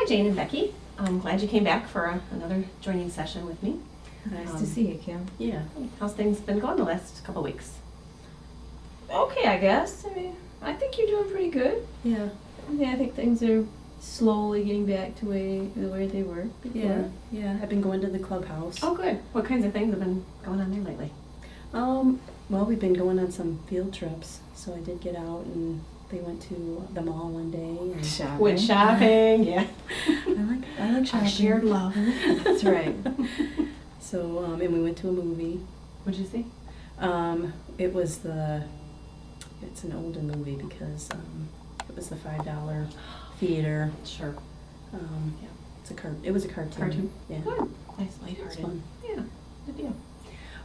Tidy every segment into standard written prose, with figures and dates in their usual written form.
Hi, Jane and Becky. I'm glad you came back for another joining session with me. Nice to see you, Kim. Yeah. How's things been going the last couple weeks? Okay, I guess. I mean, I think you're doing pretty good. Yeah. Yeah, I think things are slowly getting back to the way they were before. Yeah. I've been going to the clubhouse. Oh, good. What kinds of things have been going on there lately? Well, we've been going on some field trips, so I did get out and they went to the mall one day. And Shopping. Went shopping, yeah. I like shopping. Our shared love. That's right. So, and we went to a movie. What'd you see? It's an older movie because it was the $5 theater. Sure. Yeah. It was a cartoon. Cartoon? Yeah. Good. Nice, It's lighthearted. fun. Yeah, good deal.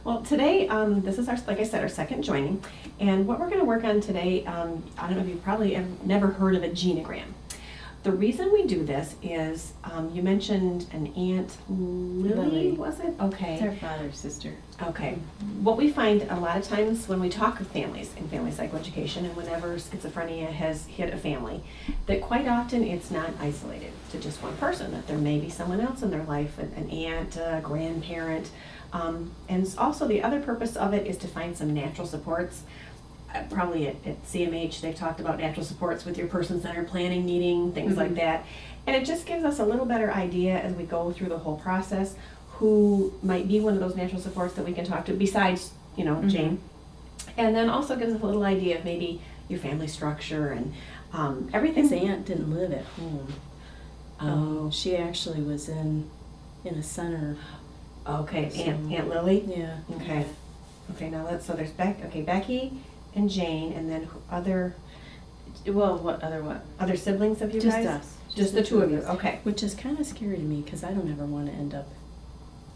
Well, today, this is like I said, our second joining. And what we're going to work on today, I don't know if you've probably never heard of a genogram. The reason we do this is, you mentioned an Aunt Lily, was it? Okay. It's our father's sister. Okay. What we find a lot of times when we talk with families in family psychoeducation and whenever schizophrenia has hit a family, that quite often it's not isolated to just one person, that there may be someone else in their life, an aunt, a grandparent. And also the other purpose of it is to find some natural supports. Probably at CMH, they've talked about natural supports with your person-centered planning meeting, things like that. And it just gives us a little better idea as we go through the whole process who might be one of those natural supports that we can talk to besides, Jane. And then also gives us a little idea of maybe your family structure and everything. His aunt didn't live at home. Oh. She actually was in a center. Okay, So- Aunt Lily? Yeah. Okay. Okay, now there's Becky and Jane, and then Well, what? other siblings of you Just guys? us. Just the two of you, okay. Which is kind of scary to me because I don't ever want to end up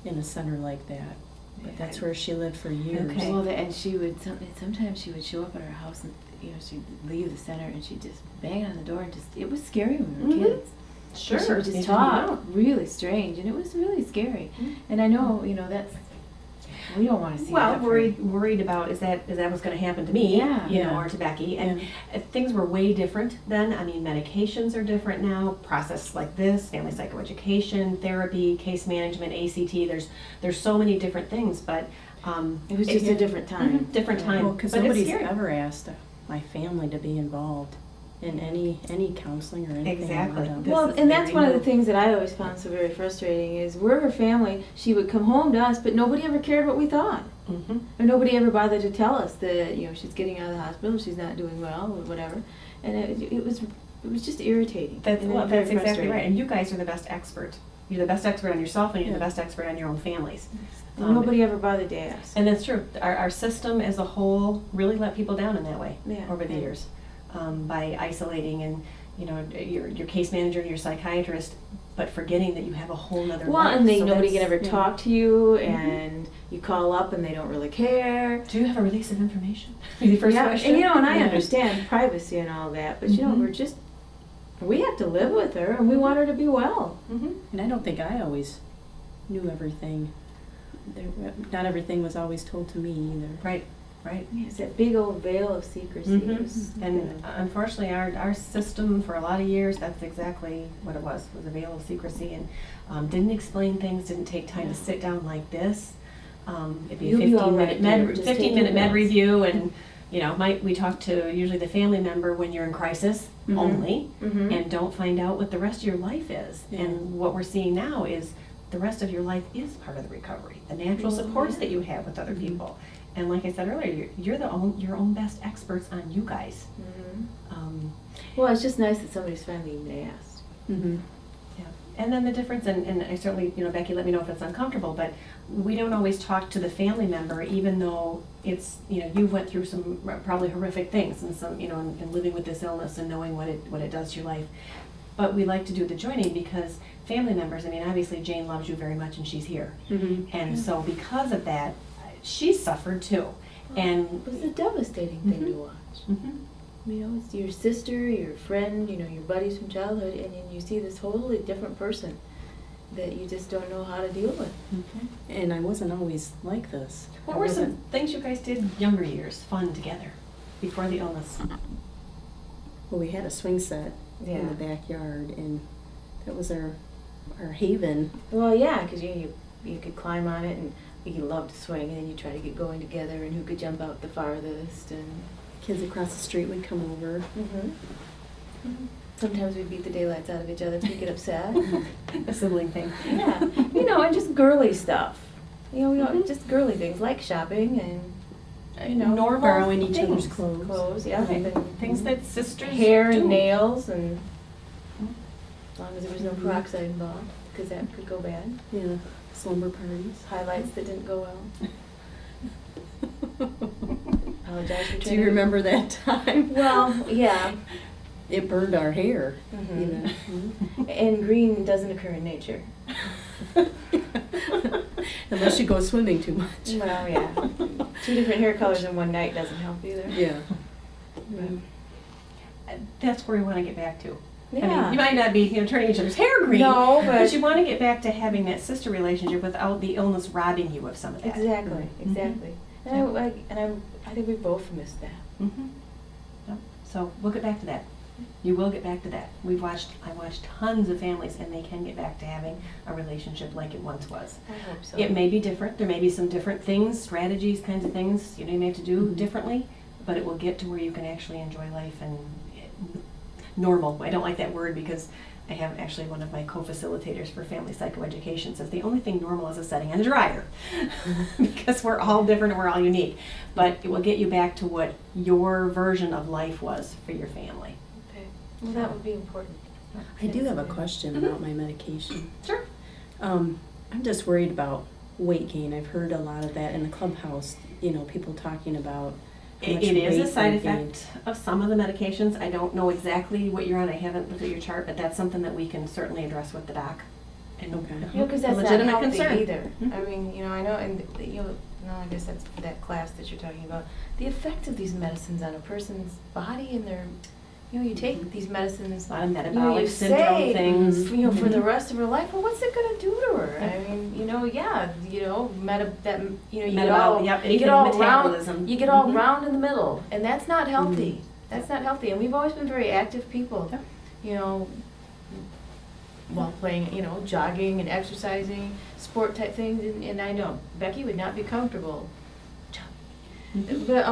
in a center like that. But that's where she lived for years. Okay. Well, and she would sometimes she would show up at our house and she'd leave the center and she'd just bang on the door and it was scary when we were kids. Sure. She would you just didn't talk know. really strange and it was really scary. Mhm. And I know that's we don't want to see Well, that. worried about is that what's going to happen to me, Yeah. or to Becky, and things were way different then. I mean, medications are different now. Process like this, family psychoeducation, therapy, case management, ACT. There's so many different things, but It was just a different time. Different time. Well, because But it's nobody's scary. ever asked my family to be involved in any counseling or anything. Exactly. Like that. This Well, is and that's very one of the new. things that I always found so very frustrating is we're her family. She would come home to us, but nobody ever cared what we thought. Mhm. Or nobody ever bothered to tell us that she's getting out of the hospital, she's not doing well, or whatever. And it was just irritating. That's and very exactly frustrating. right. And you guys are the best expert. You're the best expert on yourself, and you're the best expert on your own families. And nobody ever bothered to ask. And that's true. Our system as a whole really let people down in that way Yeah. over the years, by isolating and your case manager and your psychiatrist, but forgetting that you have a whole other Well, life. and So nobody can that's- ever talk to you, and you call up and they don't really care. Do you have a release of information? The first Yeah, question. and I understand privacy and all that, but Mhm. we have to live with her, and we want her to be well. Mm-hmm. And I don't think I always knew everything. Not everything was always told to me either. Right. It's that big old veil of secrecy. Mhm. It was- And unfortunately, our system for a lot of years, that's exactly what it was a veil of secrecy, and didn't explain things, didn't take time to sit down like this. It'd be a You'll be all 15-minute right, dear. Just take 15-minute your med meds. review, and we talk to usually the family member when you're in crisis Mhm. only, Mhm. and don't find out what the rest of your life is. Yeah. And what we're seeing now is the rest of your life is part of the recovery, the natural supports that you have with other people. And like I said earlier, you're your own best experts on you guys. Mhm. Well, it's just nice that somebody's finally even asked. Mm-hmm. Yeah. And then the difference, and I certainly, Becky, let me know if it's uncomfortable, but we don't always talk to the family member, even though it's, you went through some probably horrific things and some, and living with this illness and knowing what it does to your life. But we like to do the joining because family members, obviously Jane loves you very much and she's here. Mm-hmm. And so because of that, she suffered too. And It was a devastating thing to watch. Mhm. It's your sister, your friend, your buddies from childhood, and then you see this totally different person that you just don't know how to deal with. And I wasn't always like this. What I were wasn't- some things you guys did younger years, fun together, before the illness? Well, we had a swing set Yeah. in the backyard, and That was our haven. Well, yeah, because you could climb on it, and you love to swing, and then you try to get going together, and who could jump out the farthest, and Kids across the street would come over. sometimes we beat the daylights out of each other if we get upset. A sibling thing. Yeah, and just girly stuff. Just girly things like shopping and Normal Borrowing each things. other's clothes. clothes, yeah, Right. and Things that sisters hair do. and nails, and as long as there was no peroxide involved, because that could go bad. Yeah, slumber parties. Highlights that didn't go well. Apologize for Do you remember that time? Well, yeah. It burned our hair, Mhm. even. And green doesn't occur in nature. Unless you go swimming too much. Well, yeah. 2 different hair colors in one night doesn't help either. Yeah. That's where we want to get back to. Yeah. I mean, you might not be, turning each other's hair green. No, But but you want to get back to having that sister relationship without the illness robbing you of some of that. exactly, Mhm. exactly. And I think we both missed that. Mm-hmm. Yep. So we'll get back to that. You will get back to that. I watched tons of families, and they can get back to having a relationship like it once was. I hope so. It may be different. There may be some different things, strategies, kinds of things you may have to do Mhm. differently, but it will get to where you can actually enjoy life and normal. I don't like that word because I have actually one of my co-facilitators for family psychoeducation says the only thing normal is a setting and a dryer because we're all different and we're all unique. But it will get you back to what your version of life was for your family. Okay. Well, that would be important. I do have a question Mhm. about my medication. Sure. I'm just worried about weight gain. I've heard a lot of that in the clubhouse, people talking about how much It is a weight side they gained. effect of some of the medications. I don't know exactly what you're on. I haven't looked at your chart, but that's something that we can certainly address with the doc. And Okay. Because a that's not legitimate healthy concern. either. Mhm. I mean, I know, and I guess that's that class that you're talking about. The effect of these medicines on a person's body and their, you take these medicines. A lot of metabolic you syndrome say, things. for the rest of her life. Well, what's it gonna do to her? I mean, you get all Anything all metabolism. round, you get all Mhm. round in the middle, and that's not healthy. That's not healthy. And we've always been very active people. Yep. While playing, jogging and exercising, sport type things, and I know Becky would not be comfortable. Mhm. But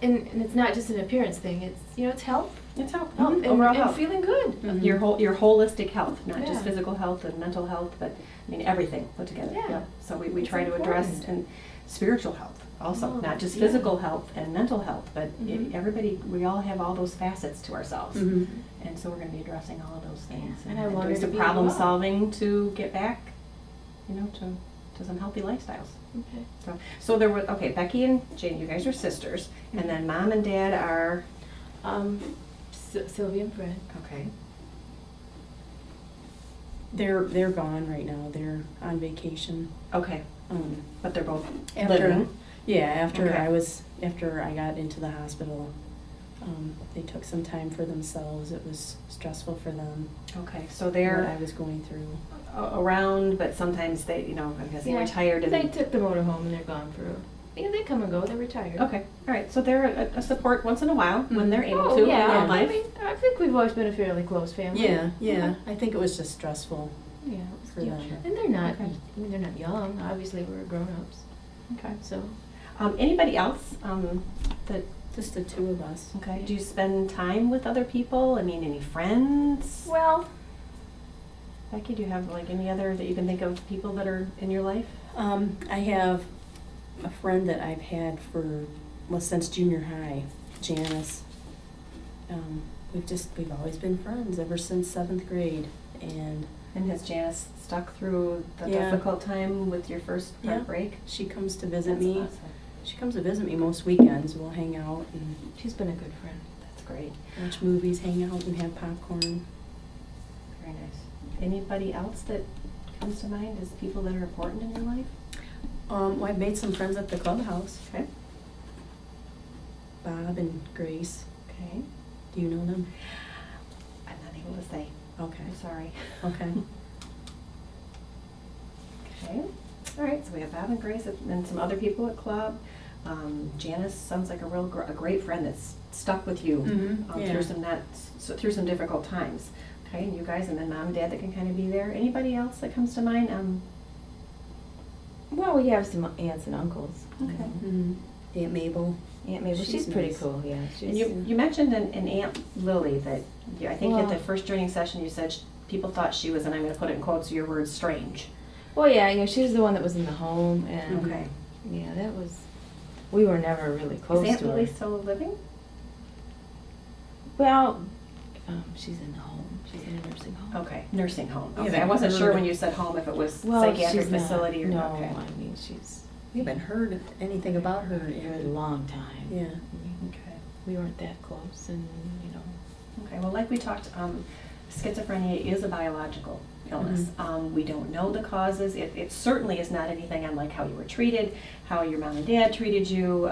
and it's not just an appearance thing. It's it's health, It's health. health, Mhm. Overall and health. feeling good. Mhm. Your holistic health, not just Yeah. physical health and mental health, but everything put together. Yeah. So we It's try to address important. and spiritual health also, Oh, not just yeah. physical health and mental health, but Mhm. everybody, we all have all those facets to ourselves. Mhm. And so we're going to be addressing all of those things. And I want her doing to some be problem well. solving to get back, to some healthy lifestyles. Okay. So there were, Becky and Jane, you guys are sisters, and then mom and dad are, Sylvia and Fred. okay. They're gone right now. They're on vacation. Okay, Um, but they're both after living. after Okay. after I got into the hospital, they took some time for themselves. It was stressful for them Okay, so what they're I was going through. around, but sometimes they, I'm guessing retired and. They took the motorhome and they're gone for. They come and go. They're retired. Okay, all right, so they're a support once in a while when they're able Oh, to in yeah. their I life. mean, I think we've always been a fairly close family. Yeah. I think it was just stressful. Yeah. For yeah. them. And they're not. Okay. I mean, they're not young. Obviously, we're grown-ups. Okay. So. Anybody else that, Just the two of us. okay, do you spend time with other people? I mean, any friends? Well. Becky, do you have any other that you can think of people that are in your life? I have a friend that I've had since junior high, Janice. We've always been friends ever since 7th grade, and And has Janice stuck through the Yeah. difficult time with your first Yeah. heartbreak? she comes to visit That's me. awesome. She comes to visit me most weekends. We'll hang out and She's been a good friend. That's great. watch movies, hang out, and have popcorn. Very nice. Anybody else that comes to mind as people that are important in your life? Well, I've made some friends at the clubhouse. Okay. Bob and Grace. Okay. Do you know them? I'm not able to say. Okay. I'm sorry. Okay. Okay. All right. So we have Bob and Grace and some other people at club. Janice sounds like a great friend that's stuck with you Mhm, yeah. through some difficult times. Okay, and you guys, and then mom and dad that can kind of be there. Anybody else that comes to mind? Well, we have some aunts and uncles. Okay. Mm-hmm. Aunt Mabel. Aunt Mabel, She's she's pretty nice. cool, yeah. And you mentioned an Aunt Lily that, I think at the Well- first joining session you said people thought she was, and I'm gonna put it in quotes, your word, strange. Well, yeah, she was the one that was in the home, and Okay. yeah, we were never really close Is Aunt to Lily her. still living? Well, she's in the home. She's in a nursing home. Okay, nursing home. You Okay, I haven't wasn't sure heard when of- you said home if it was Well, psychiatric she's not. facility or, No, okay. I mean, she's We haven't heard anything about her. a long time. Yeah. Okay. We weren't that close, and Okay, well, like we talked, schizophrenia is a biological illness. We don't know the causes. It certainly is not anything on like how you were treated, how your mom and dad treated you,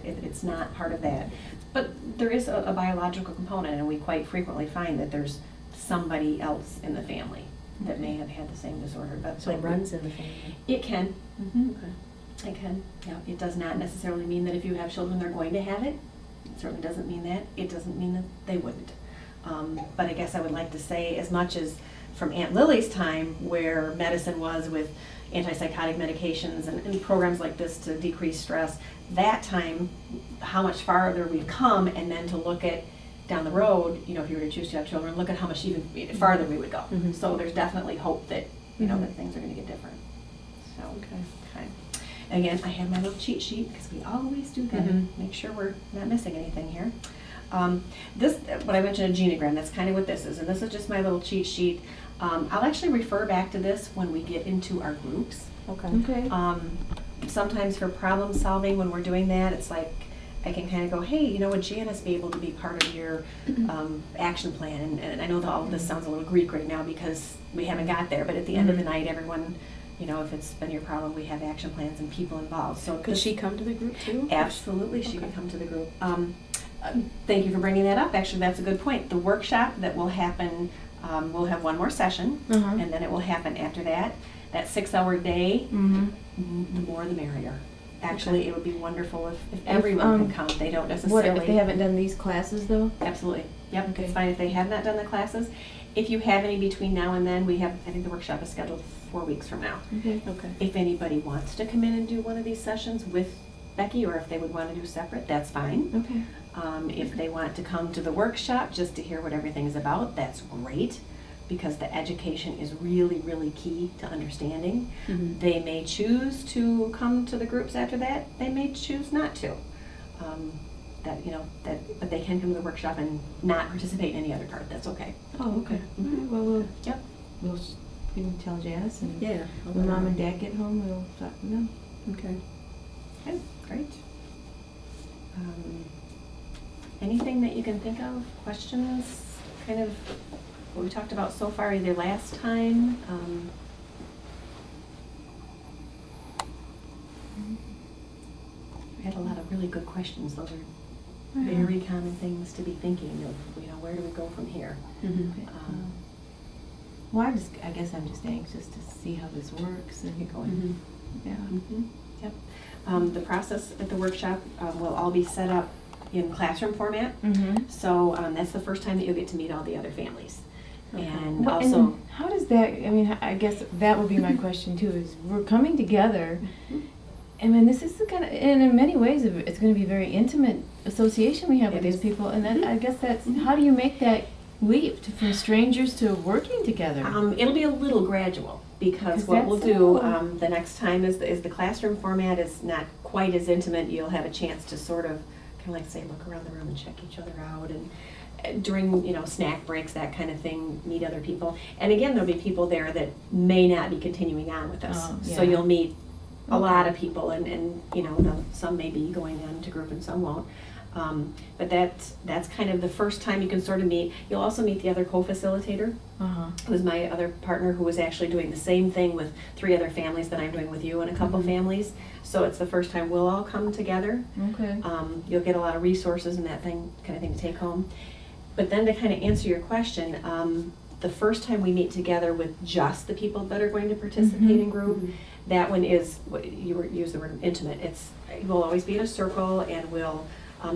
it's not part of that. But there is a biological component, and we quite frequently find that there's somebody else in the family that may have had the same disorder. But So it runs in the family. It can. Okay. It can, yeah. It does not necessarily mean that if you have children, they're going to have it. It certainly doesn't mean that. It doesn't mean that they wouldn't. But I guess I would like to say, as much as from Aunt Lily's time, where medicine was with antipsychotic medications and programs like this to decrease stress, that time, how much farther we've come, and then to look at down the road, if you were to choose to have children, look at how much even farther we would go. Mhm. So there's definitely hope that, that Mhm. things are gonna get different. So, Okay. okay. Again, I have my little cheat sheet, because we always do that, Mhm. make sure we're not missing anything here. This, what I mentioned, a genogram, that's kind of what this is, and this is just my little cheat sheet. I'll actually refer back to this when we get into our groups. Okay. Okay. Sometimes for problem solving, when we're doing that, it's like, I can kind of go, hey, would Janice be able to be part of your action plan? And I know that all of this sounds a little Greek right now because we haven't got there, but at the end of the night, everyone, if it's been your problem, we have action plans and people involved. So Could this- she come to the group too? Absolutely, she Okay. could come to the group. Thank you for bringing that up. Actually, that's a good point. The workshop that will happen, we'll have one more session, Uh-huh. and then it will happen after that. That 6-hour day, Mm-hmm. the more the merrier. Actually, Okay. it would be wonderful if everyone can come. They don't What, necessarily. if they haven't done these classes, though? Absolutely. Yep, Okay. it's fine if they have not done the classes. If you have any between now and then, I think the workshop is scheduled 4 weeks from now. Okay. Okay. If anybody wants to come in and do one of these sessions with Becky, or if they would want to do separate, that's fine. Okay. If they want to come to the workshop just to hear what everything is about, that's great, because the education is really, really key to understanding. Mhm. They may choose to come to the groups after that, they may choose not to. But they can come to the workshop and not participate in any other part, that's okay. Oh, okay. Mhm. All right, well, Yep. we can tell Janice, and Yeah. I'll when let her Mom and know. Dad get home, we'll talk to them. Okay. Okay, great. Anything that you can think of, questions, kind of what we talked about so far either last time? We had a lot of really good questions. Those are very common things to be thinking of, where do we go from here? Mhm. Well, I guess I'm just anxious to see how this works and Mhm. yeah. Yep. The process at the workshop will all be set up in classroom format. Mm-hmm. So that's the first time that you'll get to meet all the other families. Okay. And Well, also, and how does that, I mean, I guess that would be my question too, is we're coming together. I mean, this is the kind of, and in many ways, it's going to be a very intimate association we have with It these is. people. And then Mhm. I guess that's, Mhm. how do you make that leap from strangers to working together? it'll be a little gradual, because 'Cause what we'll that's do, so- the next time is the classroom format is not quite as intimate. You'll have a chance to sort of, kind of like say, look around the room and check each other out, and during, snack breaks, that kind of thing, meet other people. And again, there'll be people there that may not be continuing on with us. Oh, So yeah. you'll meet a Okay. lot of people, and some may be going on to group and some won't. But that's kind of the first time you can sort of meet. You'll also meet the other co-facilitator, Uh-huh. who's my other partner, who was actually doing the same thing with 3 other families that I'm doing with you and a couple Mhm. families. So it's the first time we'll all come together. Okay. You'll get a lot of resources and that kind of thing to take home. But then to kind of answer your question, the first time we meet together with just the people that are going to participate in group, Mhm. that one is, what you use the word intimate. We'll always be in a circle, and we'll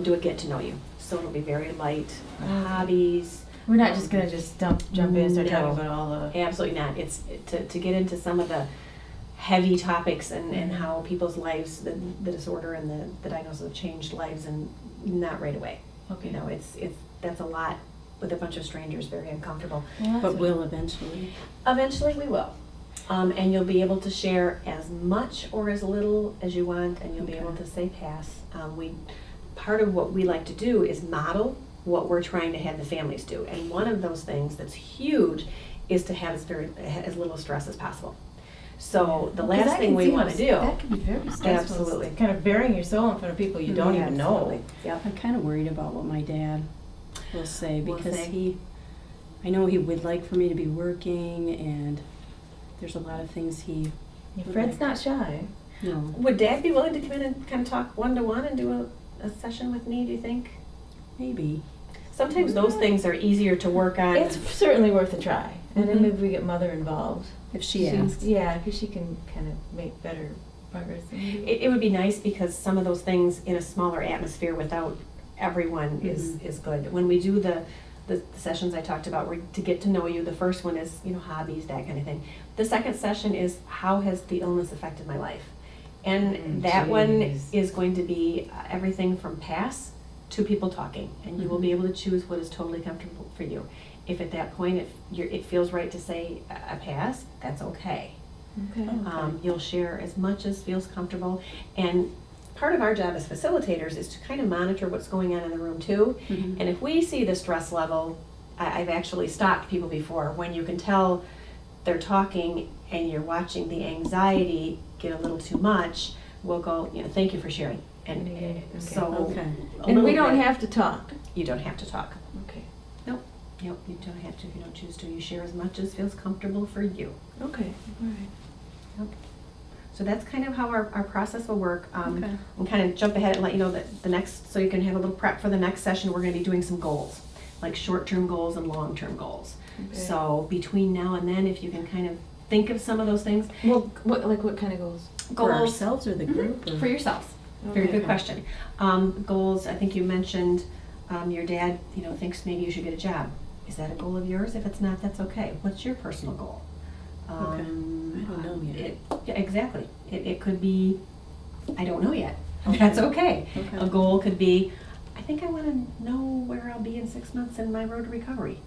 do a get to know you. So it'll be very light, Okay. hobbies, We're not just gonna just jump in and start talking No. about all the. Absolutely not. It's to get into some of the heavy topics and how people's lives, the disorder and the diagnosis have changed lives, and not right away. Okay. You know, that's a lot with a bunch of strangers, very uncomfortable. Well, that's But what- will eventually. Eventually we will. And you'll be able to share as much or as little as you want, and you'll be able Okay. to say pass. Part of what we like to do is model what we're trying to have the families do. And one of those things that's huge is to have as little stress as possible. So the Because I last thing can we see want how to do. That can be very stressful. Absolutely. Kind of bearing your soul in front of people you don't even know. Absolutely. Yep. I'm kind of worried about what my dad will say Will because say. I know he would like for me to be working, and there's a lot of things he, Fred's not shy. you know. Would Dad be willing to come in and kind of talk one-to-one and do a session with me, do you think? Maybe. Sometimes those things are easier to work on. It's certainly worth a try. And then Mhm. maybe we get Mother involved. If she asks. Yeah, because she can kind of make better progress. than we do. It would be nice because some of those things in a smaller atmosphere without everyone is good. When we do the sessions I talked about, where to get to know you, the first one is, hobbies, that kind of thing. The second session is, how has the illness affected my life? And that one Jeez. is going to be everything from pass to people talking. And you will be able to choose what is totally comfortable for you. If at that point it feels right to say a pass, that's okay. Okay. You'll share as much as feels comfortable. And part of our job as facilitators is to kind of monitor what's going on in the room too. Mhm. And if we see the stress level, I've actually stopped people before, when you can tell they're talking and you're watching the anxiety get a little too much, we'll go, thank you for sharing. And Okay. so. Okay. a And we little don't bit- have to talk. You don't have to talk. Okay. Nope, you don't have to if you don't choose to. You share as much as feels comfortable for you. Okay. All right. So that's kind of how our process will work. Okay. We'll kind of jump ahead and let you know that the next, so you can have a little prep for the next session, we're gonna be doing some goals, like short-term goals and long-term goals. Okay. So between now and then, if you can kind of think of some of those things. Well, what kind of goals? For ourselves or the group? Or? For yourselves. Very Okay. good question. Goals, I think you mentioned, your dad, thinks maybe you should get a job. Is that a goal of yours? If it's not, that's okay. What's your personal goal? Okay. I don't know yet. Yeah, exactly. It could be, I don't know yet. That's okay. Okay. A goal could be, I think I want to know where I'll be in 6 months in my road to recovery.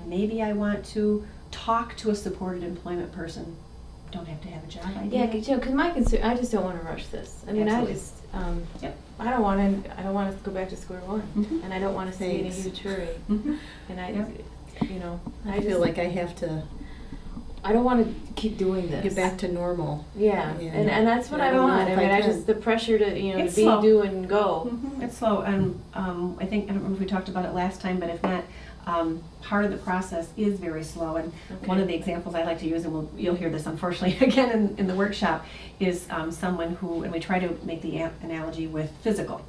Maybe I want to talk to a supported employment person. Don't have to have a job idea. Yeah, because my concern, I just don't want to rush this. I mean, Absolutely. I just, Yep. I don't want to go back to square one, Mhm. and I don't want to stay in a Thanks. huge hurry. Mhm. And I, Yep. I feel like I have to I don't want to keep doing this. get back to normal. Yeah, Yeah. and that's what I I don't know want. I if mean, I I can. just the pressure to It's to be, slow. do, and go. Mhm. It's slow, and I think, I don't remember if we talked about it last time, but if not, part of the process is very slow. And one Okay. of the examples I like to use, and you'll hear this unfortunately again in the workshop, is someone who, and we try to make the analogy with physical.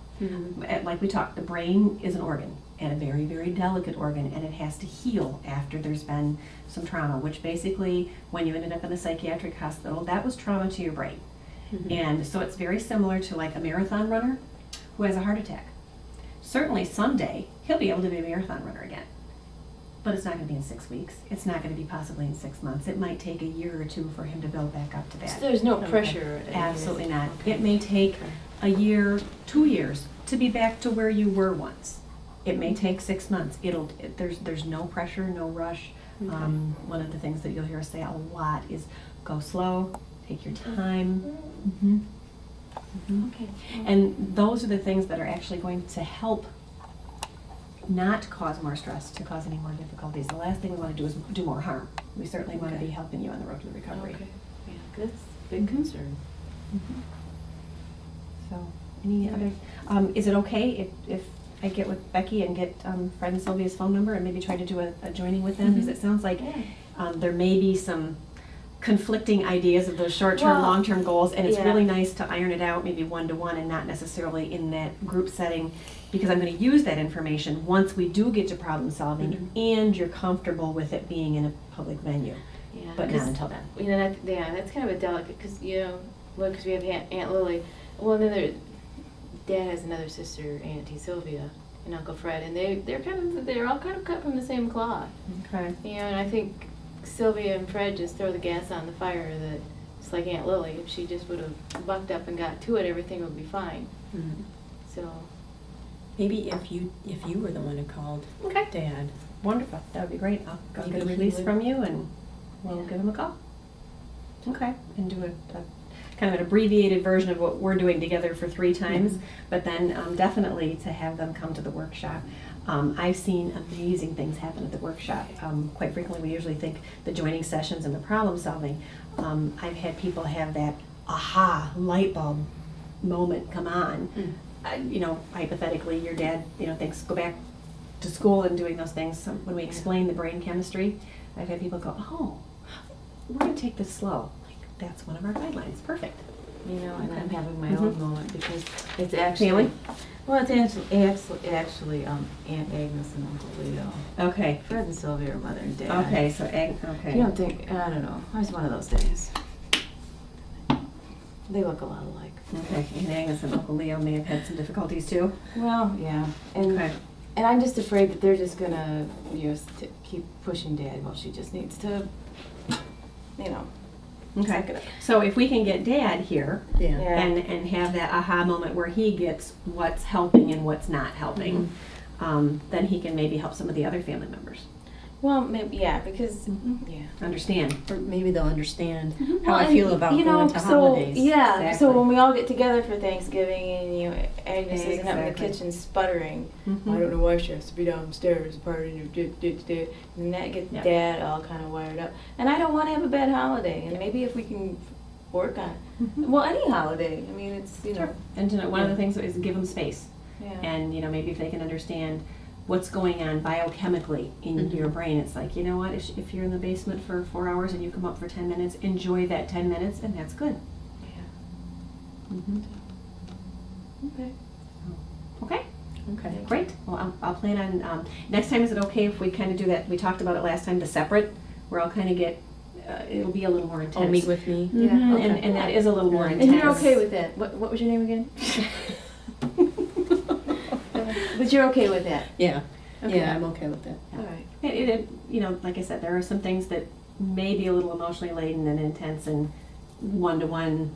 Like we talked, the brain is an organ, and a very, very delicate organ, and it has to heal after there's been some trauma, which basically, when you ended up in a psychiatric hospital, that was trauma to your brain. And so it's very similar to like a marathon runner who has a heart attack. Certainly someday, he'll be able to be a marathon runner again. But it's not going to be in 6 weeks. It's not going to be possibly in 6 months. It might take a year or two for him to build back up to that. So there's no Okay. pressure. Absolutely not. Okay. It may take a year, 2 years to be back to where you were once. It may take 6 months. There's no pressure, no rush. Okay. One of the things that you'll hear us say a lot is go slow, take your time. Mhm. Mhm. Okay. And those are the things that are actually going to help not cause more stress, to cause any more difficulties. The last thing we want to do is do more harm. We certainly want to Okay. be helping you on the road to the recovery. Okay. Yeah, that's a big concern. So, any other, is it okay if I get with Becky and get Fred and Sylvia's phone number and maybe try to do a joining with them? Because it sounds like Yeah. there may be some conflicting ideas of those short-term, Well, long-term goals, and it's yeah. really nice to iron it out, maybe one-to-one and not necessarily in that group setting, because I'm gonna use that information once we do get to problem solving and you're comfortable with it being in a public venue, Yeah. but not 'cause, until then. that's kind of a delicate, because because we have Aunt Lily. Well, then Dad has another sister, Auntie Sylvia, and Uncle Fred, and they're all kind of cut from the same cloth. Okay. You know, and I think Sylvia and Fred just throw the gas on the fire that it's like Aunt Lily. If she just would have bucked up and got to it, everything would be fine. Mhm. So, Maybe if you were the one who called Okay. Dad. Wonderful. That would be great. I'll Maybe get a he release would- from you and we'll Yeah. give him a call. Okay. And do a kind of an abbreviated version of what we're doing together for 3 times, but then definitely to have them come to the workshop. I've seen amazing things happen at the workshop. Quite frequently, we usually think the joining sessions and the problem solving. I've had people have that aha light bulb moment come on. You know, hypothetically, your dad, you know, thinks go back to school and doing those things. When we explain the brain chemistry, I've had people go, oh, we're going to take this slow. Like, that's one of our guidelines. Perfect. You know, and I'm Okay. having my Mhm. own moment because it's actually. Family? Well, it's actually Aunt Agnes and Uncle Leo. Okay. Fred and Sylvia are mother and dad. Okay, so, okay. You don't think, I don't know, it was one of those days. They look a lot alike. Okay, and Agnes and Uncle Leo may have had some difficulties too. Well, yeah, and Okay. and I'm just afraid that they're just gonna, keep pushing Dad. Well, she just needs to, suck Okay. it up. So if we can get Dad here Yeah. Yeah. and have that aha moment where he gets what's helping and what's not helping, then he can maybe help some of the other family members well, maybe, yeah, because, yeah. understand. Or maybe they'll understand how Well, I and, feel about you know, going to so, holidays. Yeah, Exactly. so when we all get together for Thanksgiving and, Agnes isn't up in the Exactly. kitchen sputtering, Mhm. I don't know why she has to be downstairs partying, and that gets Yeah. Dad all kind of wired up. And I don't want to have a bad holiday, and maybe if we can work on, Mhm. well, any holiday, I mean, it's, Sure. And to know, one of the things is give them space. yeah. And, you know, maybe if they can understand what's going on biochemically in Mhm. your brain, it's like, you know what, if you're in the basement for 4 hours and you come up for 10 minutes, enjoy that 10 minutes, and that's good. Yeah. Okay. Okay, Okay. great. Well, I'll plan on, next time, is it okay if we kind of do that, we talked about it last time, the separate, where I'll kind of get, it'll be a little more intense. Oh, meet with me? Yeah, Mhm, okay. and that is a little more And intense. And you're okay with that? What was your name again? But you're okay with that? Yeah. Okay. Yeah, I'm okay with that. All right. You know, like I said, there are some things that may be a little emotionally laden and intense, and one-to-one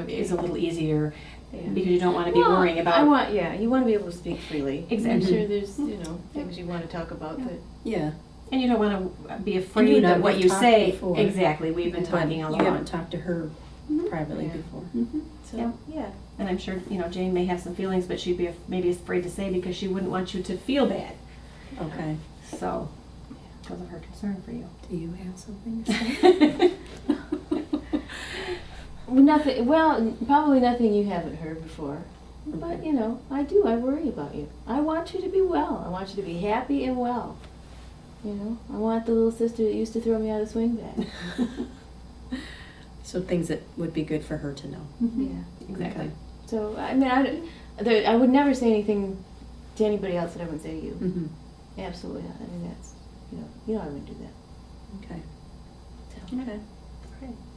is a little easier Yeah. because you don't want to be Well, worrying you about. want to be able to speak freely. Exactly. I'm sure there's, things you want to talk about Yeah. that. Yeah. And you don't want to be you afraid and I that what have you talked say. before. Exactly, we've been But talking a you lot. haven't talked to her Mhm. privately Yeah. before. Mhm. So, Yeah. yeah. And I'm sure, you know, Jane may have some feelings, but she'd be maybe afraid to say because she wouldn't want you to feel bad. Okay. So, because of her concern for you. Do you have something to say? Nothing, well, probably nothing you haven't heard before. But, Okay. I do, I worry about you. I want you to be well. I want you to be happy and well. I want the little sister that used to throw me out of the swing bag. So things that would be good for her to know. Yeah. Exactly. Okay. So, I mean, I would never say anything to anybody else that I would say to you. Mm-hmm. Absolutely not. I mean, that's, I wouldn't do that. Okay. So, Okay.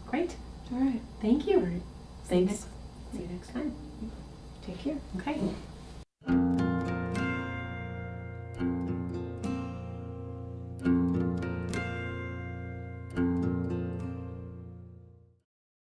Great. all right. Thank you. Thanks. See you next time. Take care. Okay.